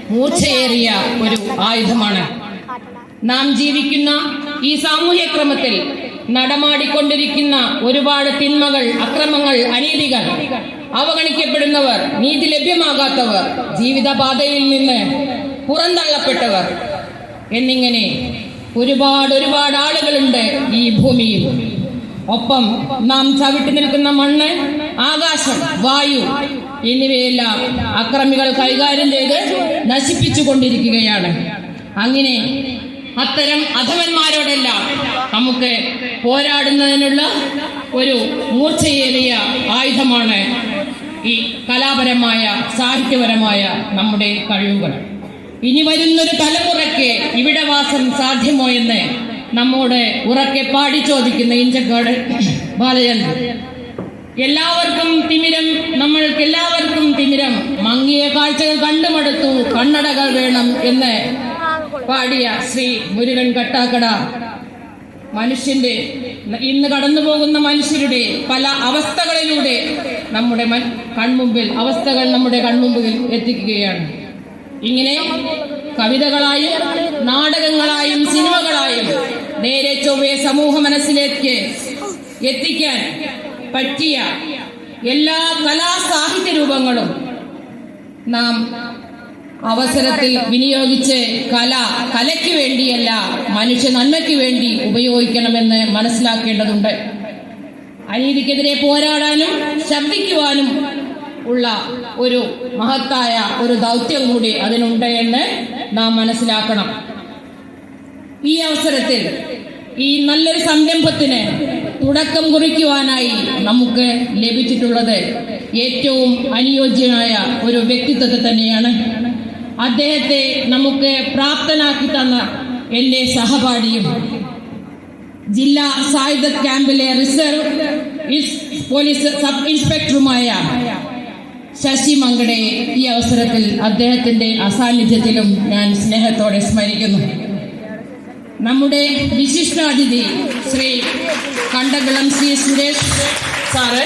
മൂർച്ചയേറിയ ഒരു ആയുധമാണ്. നാം ജീവിക്കുന്ന ഈ സാമൂഹ്യക്രമത്തിൽ നടമാടിക്കൊണ്ടിരിക്കുന്ന ഒരുപാട് തിന്മകൾ, അക്രമങ്ങൾ, അനീതികൾ, അവഗണിക്കപ്പെടുന്നവർ, നീതി ലഭ്യമാകാത്തവർ, ജീവിതപാതയിൽ നിന്ന് പുറന്തള്ളപ്പെട്ടവർ എന്നിങ്ങനെ ഒരുപാട് ആളുകളുണ്ട് ഈ ഭൂമിയിൽ. ഒപ്പം നാം ചവിട്ടി നിൽക്കുന്ന മണ്ണ്, ആകാശം, വായു എന്നിവയെല്ലാം അക്രമികൾ കൈകാര്യം ചെയ്ത് നശിപ്പിച്ചു കൊണ്ടിരിക്കുകയാണ്. അങ്ങനെ അത്തരം അധമന്മാരോടെല്ലാം നമുക്ക് പോരാടുന്നതിനുള്ള ഒരു മൂർച്ചയേറിയ ആയുധമാണ് ഈ കലാപരമായ, സാഹിത്യപരമായ നമ്മുടെ കഴിവുകൾ. ഇനി വരുന്നൊരു തലമുറയ്ക്ക് ഇവിടെ വാസം സാധ്യമോ എന്ന് നമ്മോട് ഉറക്കെ പാടി ചോദിക്കുന്ന ഇഞ്ചക്കാട് ബാലചന്ദ്രൻ. എല്ലാവർക്കും തിമിരം, നമ്മൾക്കെല്ലാവർക്കും തിമിരം, മങ്ങിയ കാഴ്ചകൾ കണ്ടുമടുത്തു, കണ്ണടകൾ വേണം എന്ന് പാടിയ ശ്രീ മുരുകൻ കട്ടാക്കട മനുഷ്യന്റെ, ഇന്ന് കടന്നു പോകുന്ന മനുഷ്യരുടെ പല അവസ്ഥകളിലൂടെ നമ്മുടെ അവസ്ഥകൾ നമ്മുടെ കൺമുമ്പിൽ എത്തിക്കുകയാണ്. ഇങ്ങനെ കവിതകളായും നാടകങ്ങളായും സിനിമകളായും നേരെ ചൊവ്വേ സമൂഹ മനസ്സിലേക്ക് എത്തിക്കാൻ പറ്റിയ എല്ലാ കലാസാഹിത്യ രൂപങ്ങളും നാം അവസരത്തിൽ വിനിയോഗിച്ച് കലയ്ക്ക് വേണ്ടിയല്ല, മനുഷ്യ നന്മയ്ക്ക് വേണ്ടി ഉപയോഗിക്കണമെന്ന് മനസ്സിലാക്കേണ്ടതുണ്ട്. അനീതിക്കെതിരെ പോരാടാനും ശബ്ദിക്കുവാനും ഉള്ള ഒരു മഹത്തായ ഒരു ദൗത്യം കൂടി അതിനുണ്ട് എന്ന് നാം മനസ്സിലാക്കണം. ഈ അവസരത്തിൽ ഈ നല്ലൊരു സംരംഭത്തിന് തുടക്കം കുറിക്കുവാനായി നമുക്ക് ലഭിച്ചിട്ടുള്ളത് ഏറ്റവും അനുയോജ്യമായ ഒരു വ്യക്തിത്വത്തെ തന്നെയാണ്. അദ്ദേഹത്തെ നമുക്ക് പ്രാപ്തനാക്കി തന്ന എൻ്റെ സഹപാഠിയും ജില്ലാ സായുധ ക്യാമ്പിലെ റിസർവ് പോലീസ് സബ് ഇൻസ്പെക്ടറുമായ ശശി മങ്കടയെ ഈ അവസരത്തിൽ അദ്ദേഹത്തിന്റെ അസാന്നിധ്യത്തിലും ഞാൻ സ്നേഹത്തോടെ സ്മരിക്കുന്നു. നമ്മുടെ വിശിഷ്ടാതിഥി Shri Kandakulam Shri Suresh sir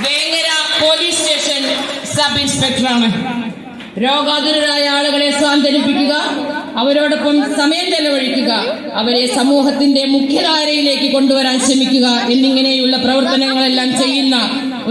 Vengara police station sub ഇൻസ്പെക്ടറാണ്. രോഗാതുരരായ ആളുകളെ സാന്ത്വനിപ്പിക്കുക, അവരോടൊപ്പം സമയം ചെലവഴിക്കുക, അവരെ സമൂഹത്തിന്റെ മുഖ്യധാരയിലേക്ക് കൊണ്ടുവരാൻ ശ്രമിക്കുക എന്നിങ്ങനെയുള്ള പ്രവർത്തനങ്ങളെല്ലാം ചെയ്യുന്ന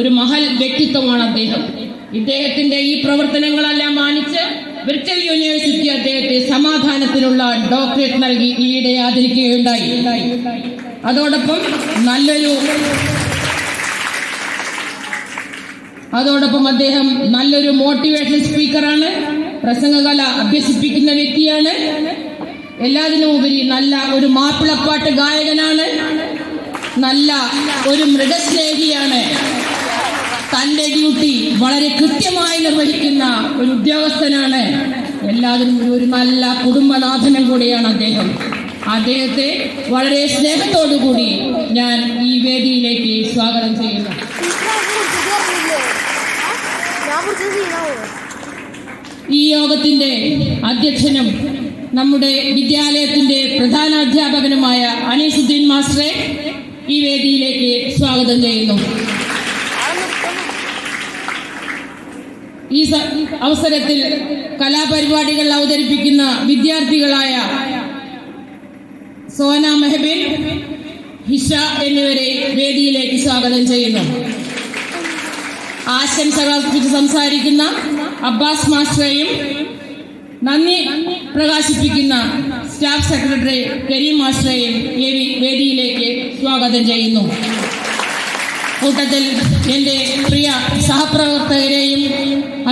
ഒരു മഹൽ വ്യക്തിത്വമാണ് അദ്ദേഹം. ഇദ്ദേഹത്തിന്റെ ഈ പ്രവർത്തനങ്ങളെല്ലാം മാനിച്ച് വിർച്വൽ യൂണിവേഴ്സിറ്റി അദ്ദേഹത്തെ സമാധാനത്തിനുള്ള ഡോക്ടറേറ്റ് നൽകി ഈയിടെ ആദരിക്കുകയുണ്ടായി. അതോടൊപ്പം അദ്ദേഹം നല്ലൊരു മോട്ടിവേഷൻ സ്പീക്കറാണ്, പ്രസംഗകല അഭ്യസിപ്പിക്കുന്ന വ്യക്തിയാണ്, എല്ലാത്തിനും ഉപരി നല്ല ഒരു മാപ്പിളപ്പാട്ട് ഗായകനാണ്, നല്ല ഒരു മൃഗസ്നേഹിയാണ്, തന്റെ ഡ്യൂട്ടി വളരെ കൃത്യമായി നിർവഹിക്കുന്ന ഒരു ഉദ്യോഗസ്ഥനാണ്, എല്ലാത്തിനും ഒരു നല്ല കുടുംബനാഥനും കൂടിയാണ് അദ്ദേഹം. അദ്ദേഹത്തെ വളരെ സ്നേഹത്തോടുകൂടി ഞാൻ ഈ വേദിയിലേക്ക് സ്വാഗതം ചെയ്യുന്നു. ഈ യോഗത്തിന്റെ അധ്യക്ഷനും നമ്മുടെ വിദ്യാലയത്തിന്റെ പ്രധാനാധ്യാപകനുമായ അനീസുദ്ദീൻ മാസ്റ്ററെ ഈ വേദിയിലേക്ക് സ്വാഗതം ചെയ്യുന്നു. ഈ അവസരത്തിൽ കലാപരിപാടികൾ അവതരിപ്പിക്കുന്ന വിദ്യാർത്ഥികളായ സോന മെഹബീൻ, ഹിഷ എന്നിവരെ വേദിയിലേക്ക് സ്വാഗതം ചെയ്യുന്നു. ആശംസകൾ അർപ്പിച്ച് സംസാരിക്കുന്ന അബ്ബാസ് മാസ്റ്ററെയും നന്ദി പ്രകാശിപ്പിക്കുന്ന സ്റ്റാഫ് സെക്രട്ടറി കരീം മാസ്റ്ററെയും വേദിയിലേക്ക് സ്വാഗതം ചെയ്യുന്നു. കൂട്ടത്തിൽ എൻ്റെ പ്രിയ സഹപ്രവർത്തകരെയും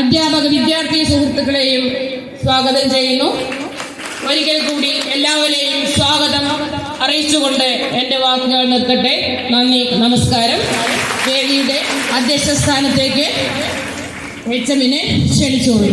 അധ്യാപക വിദ്യാർത്ഥി സുഹൃത്തുക്കളെയും സ്വാഗതം ചെയ്യുന്നു. ഒരിക്കൽ കൂടി എല്ലാവരെയും സ്വാഗതം അറിയിച്ചുകൊണ്ട് എൻ്റെ വാക്കുകൾ നിർത്തട്ടെ. നന്ദി, നമസ്കാരം. വേദിയുടെ അധ്യക്ഷ സ്ഥാനത്തേക്ക് എച്ചമിനെ ക്ഷണിച്ചോളൂ.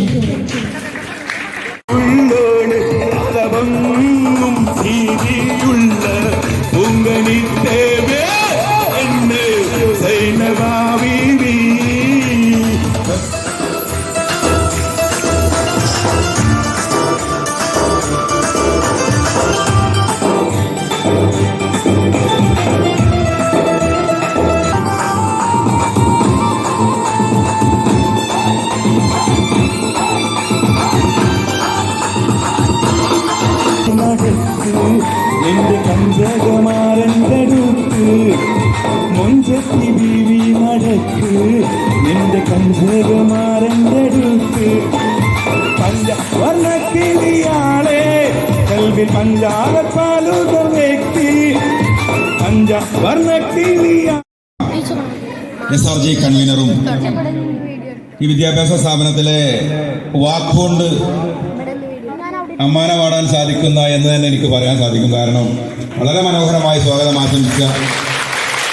എന്റെ കഞ്ചകമാരണ്ടടുക്ക് മൊഞ്ചത്തി ബീവി നടക്ക് എന്റെ കഞ്ചകമാരണ്ടടുക്ക് പഞ്ചവർണ്ണക്കിളിയാളെ കൽവിൽ പഞ്ചാരപ്പാലുകൾ വ്യക്തി പഞ്ചവർണ്ണക്കിളിയാ SRG കൺവീനറും ഈ വിദ്യാഭ്യാസ സ്ഥാപനത്തിലെ വാക്കുകൊണ്ട് അമ്മാനെ പാടാൻ സാധിക്കുന്ന എന്ന് തന്നെ എനിക്ക് പറയാൻ സാധിക്കും. കാരണം വളരെ മനോഹരമായി സ്വാഗതം ആശംസിച്ച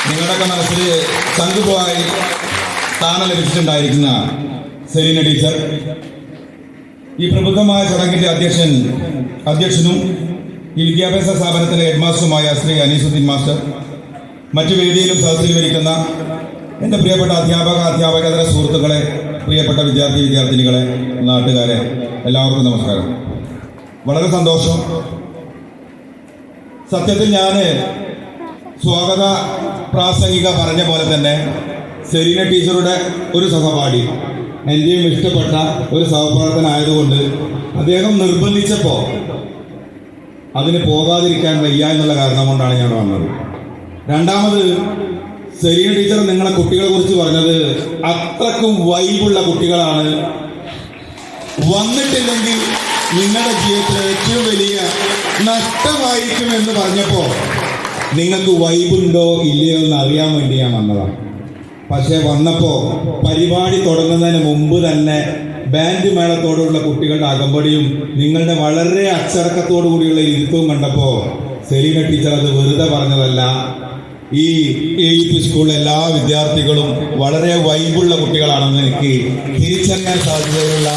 നിങ്ങളുടെയൊക്കെ മനസ്സിൽ ചങ്കുപോയി സ്ഥാനം ലഭിച്ചിട്ടുണ്ടായിരിക്കുന്ന സെലീന ടീച്ചർ, ഈ പ്രബുദ്ധമായ ചടങ്ങിൻ്റെ അധ്യക്ഷനും ഈ വിദ്യാഭ്യാസ സ്ഥാപനത്തിലെ ഹെഡ്മാസ്റ്ററുമായ ശ്രീ അനീസുദ്ദീൻ മാസ്റ്റർ, മറ്റു വേദിയിലും സദസ്സിൽ വരിക്കുന്ന എൻ്റെ പ്രിയപ്പെട്ട അധ്യാപകേതര സുഹൃത്തുക്കളെ, പ്രിയപ്പെട്ട വിദ്യാർത്ഥിനികളെ, നാട്ടുകാരെ, എല്ലാവർക്കും നമസ്കാരം. വളരെ സന്തോഷം. സത്യത്തിൽ ഞാൻ സ്വാഗത പ്രാസംഗിക പറഞ്ഞ പോലെ തന്നെ സെലീന ടീച്ചറുടെ ഒരു സഹപാഠി, എൻ്റെയും ഇഷ്ടപ്പെട്ട ഒരു സഹപ്രവർത്തനായതുകൊണ്ട് അദ്ദേഹം നിർബന്ധിച്ചപ്പോൾ അതിന് പോകാതിരിക്കാൻ വയ്യ എന്നുള്ള കാരണം കൊണ്ടാണ് ഞാൻ വന്നത്. രണ്ടാമത്, സെലീന ടീച്ചർ നിങ്ങളെ കുട്ടികളെ കുറിച്ച് പറഞ്ഞത് അത്രക്കും വൈബുള്ള കുട്ടികളാണ്, വന്നിട്ടില്ലെങ്കിൽ നിങ്ങളുടെ ജീവിതത്തിലെ ഏറ്റവും വലിയ നഷ്ടമായിരിക്കും എന്ന് പറഞ്ഞപ്പോൾ നിങ്ങൾക്ക് വൈബുണ്ടോ ഇല്ലയോ എന്ന് അറിയാൻ വേണ്ടി ഞാൻ വന്നതാണ്. പക്ഷേ വന്നപ്പോൾ പരിപാടി തുടങ്ങുന്നതിന് മുമ്പ് തന്നെ ബാൻഡ് മേളത്തോടുള്ള കുട്ടികളുടെ അകമ്പടിയും നിങ്ങളുടെ വളരെ അച്ചടക്കത്തോടു കൂടിയുള്ള ഇരുത്തവും കണ്ടപ്പോൾ സെലീന ടീച്ചർ അത് വെറുതെ പറഞ്ഞതല്ല. ഈ AUP സ്കൂളിലെ എല്ലാ വിദ്യാർത്ഥികളും വളരെ വൈബുള്ള കുട്ടികളാണെന്ന് എനിക്ക് തിരിച്ചറിയാൻ സാധ്യതയുള്ള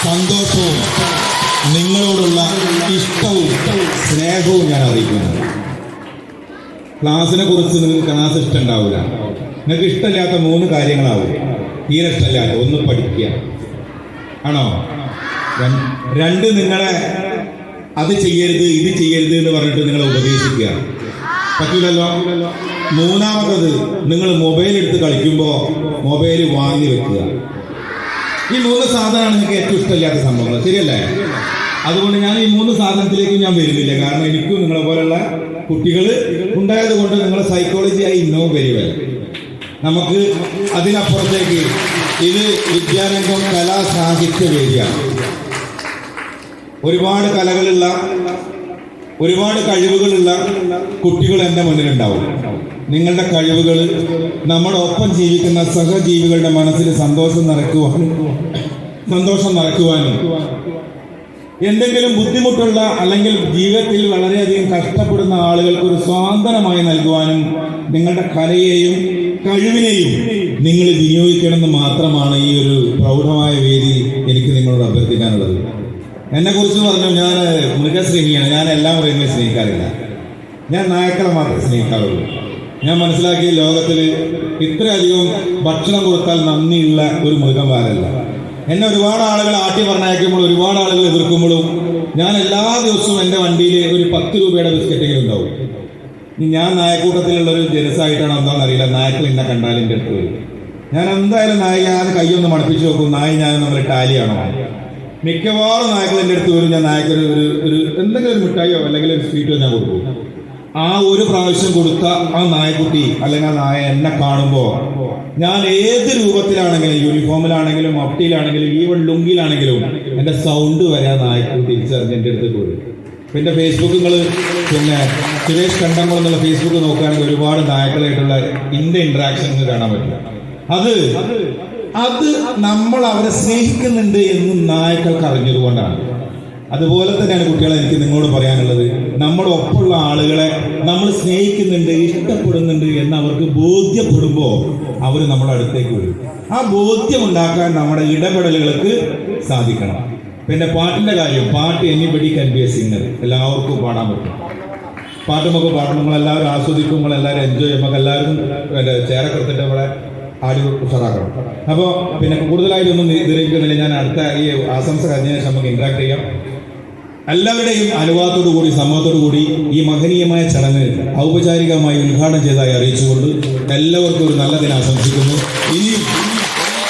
സന്തോഷവും നിങ്ങളോടുള്ള ഇഷ്ടവും സ്നേഹവും ഞാൻ അറിയിക്കുന്നു. ക്ലാസ്സിനെ കുറിച്ച് നിങ്ങൾക്ക് ക്ലാസ് ഇഷ്ടമുണ്ടാവില്ല. നിങ്ങൾക്ക് ഇഷ്ടമില്ലാത്ത 3 കാര്യങ്ങളാവും. തീരെ ഇഷ്ടമില്ലാത്ത ഒന്ന്, പഠിക്കുക ആണോ. 2 നിങ്ങളെ അത് ചെയ്യരുത് ഇത് ചെയ്യരുത് എന്ന് പറഞ്ഞിട്ട് നിങ്ങളെ ഉപദേശിക്കുക, പറ്റില്ലല്ലോ. 3-മത്തത്, നിങ്ങൾ മൊബൈൽ എടുത്ത് കളിക്കുമ്പോൾ മൊബൈൽ വാങ്ങി വെക്കുക. ഈ 3 സാധനമാണ് നിങ്ങൾക്ക് ഏറ്റവും ഇഷ്ടമില്ലാത്ത സംഭവങ്ങൾ, ശരിയല്ലേ? അതുകൊണ്ട് ഞാൻ ഈ 3 സാധനത്തിലേക്ക് ഞാൻ വരുന്നില്ല. കാരണം എനിക്കും നിങ്ങളെ പോലുള്ള കുട്ടികൾ ഉണ്ടായത് കൊണ്ട് നിങ്ങളെ psychology I know very well. നമുക്ക് അതിനപ്പുറത്തേക്ക് ഇത് വിദ്യാരംഗം കലാ സാഹിത്യ വേദിയാണ്. ഒരുപാട് കലകളുള്ള, ഒരുപാട് കഴിവുകളുള്ള കുട്ടികൾ എൻ്റെ മുന്നിലുണ്ടാവും. നിങ്ങളുടെ കഴിവുകൾ നമ്മുടെ ഒപ്പം ജീവിക്കുന്ന സഹജീവികളുടെ മനസ്സിൽ സന്തോഷം നിറയ്ക്കുവാനും എന്തെങ്കിലും ബുദ്ധിമുട്ടുള്ള അല്ലെങ്കിൽ ജീവിതത്തിൽ വളരെയധികം കഷ്ടപ്പെടുന്ന ആളുകൾക്ക് ഒരു സ്വാതന്ത്ര്യമായി നൽകുവാനും നിങ്ങളുടെ കലയെയും കഴിവിനെയും നിങ്ങൾ വിനിയോഗിക്കണമെന്ന് മാത്രമാണ് ഈ ഒരു പ്രൗഢമായ വേദി എനിക്ക് നിങ്ങളോട് അഭ്യർത്ഥിക്കാനുള്ളത്. എന്നെക്കുറിച്ച് പറഞ്ഞു, ഞാൻ മൃഗസ്നേഹിയാണ്. ഞാൻ എല്ലാ മൃഗങ്ങളെയും സ്നേഹിക്കാറില്ല. ഞാൻ നായ്ക്കളെ മാത്രമേ സ്നേഹിക്കാറുള്ളൂ. ഞാൻ മനസ്സിലാക്കിയ ലോകത്തിൽ ഇത്രയധികം ഭക്ഷണം കൊടുത്താൽ നന്ദിയുള്ള ഒരു മൃഗം വേറല്ല. എന്നെ ഒരുപാട് ആളുകൾ ആട്ടി പറഞ്ഞയക്കുമ്പോൾ, ഒരുപാട് ആളുകൾ എതിർക്കുമ്പോഴും ഞാൻ എല്ലാ ദിവസവും എൻ്റെ വണ്ടിയിൽ ഒരു 10 രൂപയുടെ ബിസ്ക്കറ്റെങ്കിലും ഉണ്ടാവും. ഞാൻ നായക്കൂട്ടത്തിലുള്ളൊരു ജനസായിട്ടാണോ എന്താണെന്ന് അറിയില്ല, നായക്കൾ എന്നെ കണ്ടാൽ എൻ്റെ അടുത്ത് വരും. ഞാൻ എന്തായാലും ഞാൻ കൈയൊന്ന് മണപ്പിച്ച് നോക്കും, നായി ഞാൻ നമ്മൾ ടാലിയാണോ. മിക്കവാറും നായക്കൾ എൻ്റെ അടുത്ത് വരും. ഞാൻ നായക്കൊരു എന്തെങ്കിലും ഒരു മിഠായിയോ അല്ലെങ്കിൽ ഒരു സ്വീറ്റോ ഞാൻ കൊടുക്കും. ആ ഒരു പ്രാവശ്യം കൊടുത്ത ആ നായക്കുട്ടി അല്ലെങ്കിൽ ആ നായ എന്നെ കാണുമ്പോൾ ഞാൻ ഏത് രൂപത്തിലാണെങ്കിലും, യൂണിഫോമിലാണെങ്കിലും മഫ്റ്റിയിലാണെങ്കിലും ഈവൻ ലുങ്കിലാണെങ്കിലും എൻ്റെ സൗണ്ട് വരെ ആ നായക്കുട്ടി തിരിച്ചറിഞ്ഞ് എൻ്റെ അടുത്ത് വരും. പിന്നെ ഫേസ്ബുക്ക് നിങ്ങൾ പിന്നെ സുരേഷ് കണ്ടമ്പോൾ എന്നുള്ള ഫേസ്ബുക്ക് നോക്കുകയാണെങ്കിൽ ഒരുപാട് നായകളായിട്ടുള്ള ഇന്ററാക്ഷൻസ് കാണാൻ പറ്റും. അത് നമ്മൾ അവരെ സ്നേഹിക്കുന്നുണ്ട് എന്ന് നായകൾക്ക് അറിഞ്ഞതുകൊണ്ടാണ്. അതുപോലെ തന്നെയാണ് കുട്ടികളെ എനിക്ക് നിങ്ങളോട് പറയാനുള്ളത്. നമ്മുടെ ഒപ്പമുള്ള ആളുകളെ നമ്മൾ സ്നേഹിക്കുന്നുണ്ട്, ഇഷ്ടപ്പെടുന്നുണ്ട് എന്ന് അവർക്ക് ബോധ്യപ്പെടുമ്പോൾ അവർ നമ്മുടെ അടുത്തേക്ക് വരും. ആ ബോധ്യം ഉണ്ടാക്കാൻ നമ്മുടെ ഇടപെടലുകൾക്ക് സാധിക്കണം. പിന്നെ പാട്ടിൻ്റെ കാര്യം, പാട്ട് anybody can be A singer, എല്ലാവർക്കും പാടാൻ പറ്റും. പാട്ട് നമുക്ക് പാടും, നമ്മളെല്ലാവരും ആസ്വദിക്കും, നമ്മളെല്ലാവരും എൻജോയ് ചെയ്യും, നമുക്ക് എല്ലാവർക്കും ചേരൊക്കെ എടുത്തിട്ട് നമ്മളെ ആടി ഉഷാറാക്കണം. അപ്പോൾ പിന്നെ കൂടുതലായിട്ടൊന്നും ദീർഘിക്കുന്നില്ല, ഞാൻ അടുത്ത ഈ ആശംസ കഴിഞ്ഞതിന് ശേഷം നമുക്ക് ഇന്ററാക്ട് ചെയ്യാം. എല്ലാവരുടെയും അനുവാദത്തോടു കൂടി സമ്മതത്തോടു കൂടി ഈ മഹനീയമായ ചടങ്ങ് ഔപചാരികമായി ഉദ്ഘാടനം ചെയ്തതായി അറിയിച്ചുകൊണ്ട് എല്ലാവർക്കും ഒരു നല്ല ദിനം ആശംസിക്കുന്നു. ഇനിയും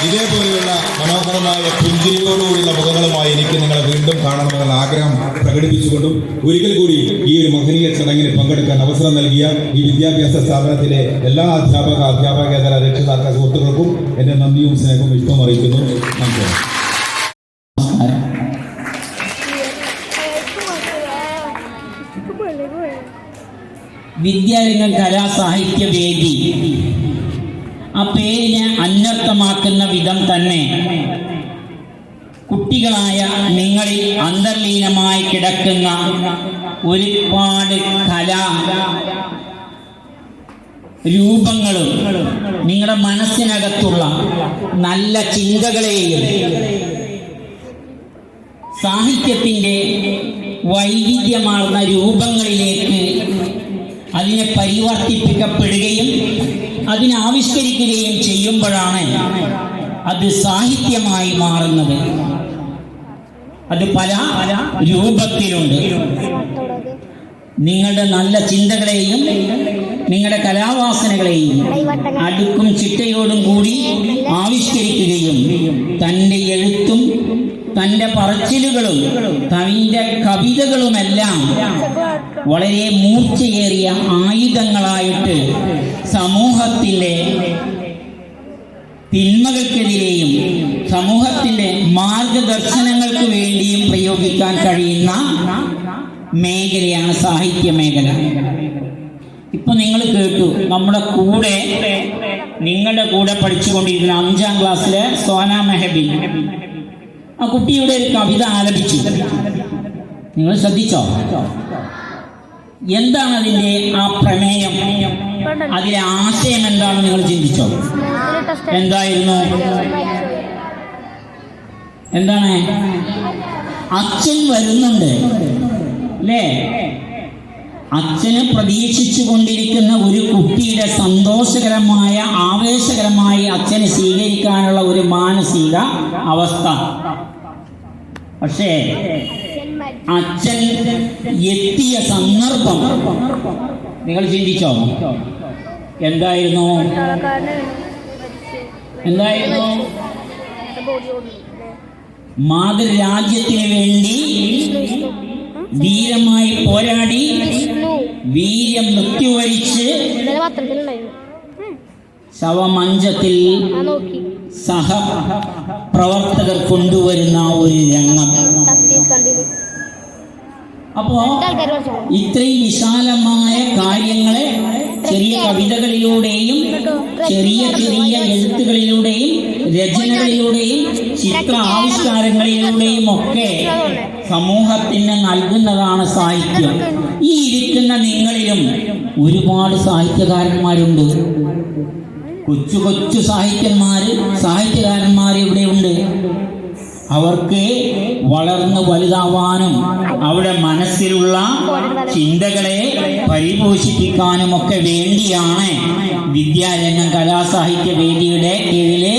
ഇതേപോലെയുള്ള മനോഹരമായ പുഞ്ചിരിയോടുകൂടിയുള്ള മുഖങ്ങളുമായി എനിക്ക് നിങ്ങളെ വീണ്ടും കാണണമെന്നുള്ള ആഗ്രഹം പ്രകടിപ്പിച്ചുകൊണ്ടും ഒരിക്കൽ കൂടി ഈ ഒരു മഹനീയ ചടങ്ങിന് പങ്കെടുക്കാൻ അവസരം നൽകിയ ഈ വിദ്യാഭ്യാസ സ്ഥാപനത്തിലെ എല്ലാ അധ്യാപകേതര രക്ഷിതാക്ക സുഹൃത്തുക്കൾക്കും എൻ്റെ നന്ദിയും സ്നേഹവും ഇഷ്ടവും അറിയിക്കുന്നു. നമസ്കാരം. വിദ്യാരംഗം കലാസാഹിത്യ വേദി, ആ പേരിനെ അന്വർത്ഥമാക്കുന്ന വിധം തന്നെ കുട്ടികളായ നിങ്ങളിൽ അന്തർലീനമായി കിടക്കുന്ന ഒരുപാട് കലാ രൂപങ്ങളും നിങ്ങളുടെ മനസ്സിനകത്തുള്ള നല്ല ചിന്തകളെയും സാഹിത്യത്തിൻ്റെ വൈവിധ്യമാർന്ന രൂപങ്ങളിലേക്ക് അതിനെ പരിവർത്തിപ്പിക്കപ്പെടുകയും അതിനെ ആവിഷ്കരിക്കുകയും ചെയ്യുമ്പോഴാണ് അത് സാഹിത്യമായി മാറുന്നത്. അത് പല രൂപത്തിലുണ്ട്. നിങ്ങളുടെ നല്ല ചിന്തകളെയും നിങ്ങളുടെ കലാവാസനകളെയും അടുക്കും ചിട്ടയോടും കൂടി ആവിഷ്കരിക്കുകയും തൻ്റെ എഴുത്തും തൻ്റെ പറച്ചിലുകളും തൻ്റെ കവിതകളുമെല്ലാം വളരെ മൂർച്ചയേറിയ ആയുധങ്ങളായിട്ട് സമൂഹത്തിൻ്റെ തിന്മകൾക്കെതിരെയും സമൂഹത്തിൻ്റെ മാർഗദർശനങ്ങൾക്ക് വേണ്ടിയും പ്രയോഗിക്കാൻ കഴിയുന്ന മേഖലയാണ് സാഹിത്യ മേഖല. ഇപ്പൊ നിങ്ങൾ കേട്ടു, നമ്മുടെ കൂടെ നിങ്ങളുടെ കൂടെ പഠിച്ചുകൊണ്ടിരിക്കുന്ന 5ാം ക്ലാസ്സിലെ സോന മെഹബിൻ ആ കുട്ടിയുടെ ഒരു കവിത ആലപിച്ചു. നിങ്ങൾ ശ്രദ്ധിച്ചോ? എന്താണ് അതിൻ്റെ ആ പ്രമേയം, അതിലെ ആശയം എന്താണെന്ന് നിങ്ങൾ ചിന്തിച്ചോ? എന്തായിരുന്നു? എന്താണ്? അച്ഛൻ വരുന്നുണ്ട് അല്ലേ? അച്ഛനെ പ്രതീക്ഷിച്ചു കൊണ്ടിരിക്കുന്ന ഒരു കുട്ടിയുടെ സന്തോഷകരമായ ആവേശകരമായി അച്ഛനെ സ്വീകരിക്കാനുള്ള ഒരു മാനസിക അവസ്ഥ. പക്ഷേ അച്ഛൻ എത്തിയ സന്ദർഭം നിങ്ങൾ ചിന്തിച്ചോ? എന്തായിരുന്നു? മാതൃരാജ്യത്തിന് വേണ്ടി ധീരമായി പോരാടി വീര്യം മൃത്യുവരിച്ച് ശവമഞ്ചത്തിൽ സഹപ്രവർത്തകർ കൊണ്ടുവരുന്ന ഒരു രംഗം. അപ്പോ ഇത്രയും വിശാലമായ കാര്യങ്ങളെ ചെറിയ കവിതകളിലൂടെയും ചെറിയ ചെറിയ എഴുത്തുകളിലൂടെയും രചനകളിലൂടെയും ചിത്ര ആവിഷ്കാരങ്ങളിലൂടെയും ഒക്കെ സമൂഹത്തിന് നൽകുന്നതാണ് സാഹിത്യം. ഈ ഇരിക്കുന്ന നിങ്ങളിലും ഒരുപാട് സാഹിത്യകാരന്മാരുണ്ട്. കൊച്ചു കൊച്ചു സാഹിത്യകാരന്മാർ ഇവിടെ ഉണ്ട്. അവർക്ക് വളർന്ന് വലുതാവാനും അവരുടെ മനസ്സിലുള്ള ചിന്തകളെ പരിപോഷിപ്പിക്കാനും ഒക്കെ വേണ്ടിയാണ് വിദ്യാരംഗം കലാസാഹിത്യ വേദിയുടെ കീഴില്